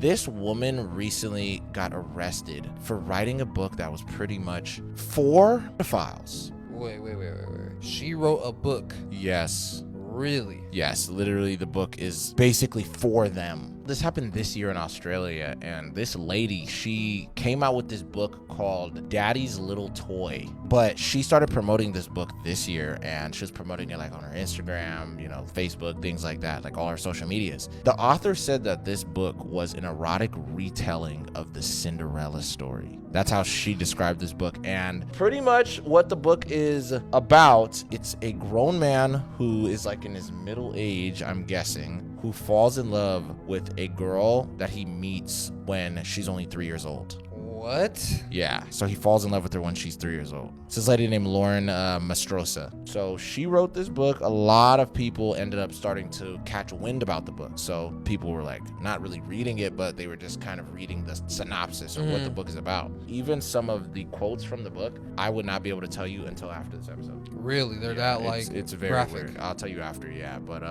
This woman recently got arrested for writing a book that was pretty much for pedophiles. Wait. She wrote a book. Yes. Really? Yes, literally the book is basically for them. This happened this year in Australia, and this lady, she came out with this book called Daddy's Little Toy. But she started promoting this book this year, and she was promoting it like on her Instagram, Facebook, things like that, like all her social medias. The author said that this book was an erotic retelling of the Cinderella story. That's how she described this book. And pretty much what the book is about, it's a grown man who is like in his middle age, I'm guessing, who falls in love with a girl that he meets when she's only 3 years old. What? Yeah, so he falls in love with her when she's 3 years old. It's this lady named Lauren Mastrosa. So she wrote this book. A lot of people ended up starting to catch wind about the book. So people were like not really reading it, but they were just kind of reading the synopsis of what the book is about. Even some of the quotes from the book, I would not be able to tell you until after this episode. Really? They're that like it's very graphic. weird. I'll tell you after, yeah. But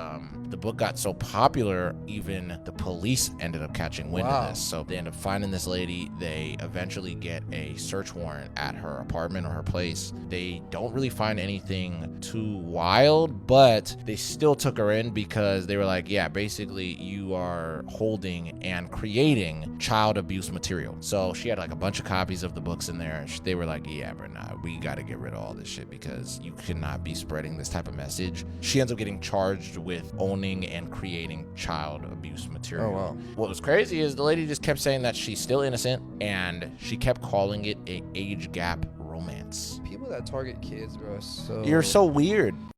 the book got so popular, even the police ended up catching wind of this. So they end up finding this lady. They eventually get a search warrant at her apartment or her place. They don't really find anything too wild, but they still took her in because they were like, yeah, basically you are holding and creating child abuse material. So she had like a bunch of copies of the books in there. They were like, yeah, but nah, we got to get rid of all this shit because you cannot be spreading this type of message. She ends up getting charged with owning and creating child abuse material. Oh, wow. What was crazy is the lady just kept saying that she's still innocent, and she kept calling it a age gap romance. People that target kids, bro, so You're so weird.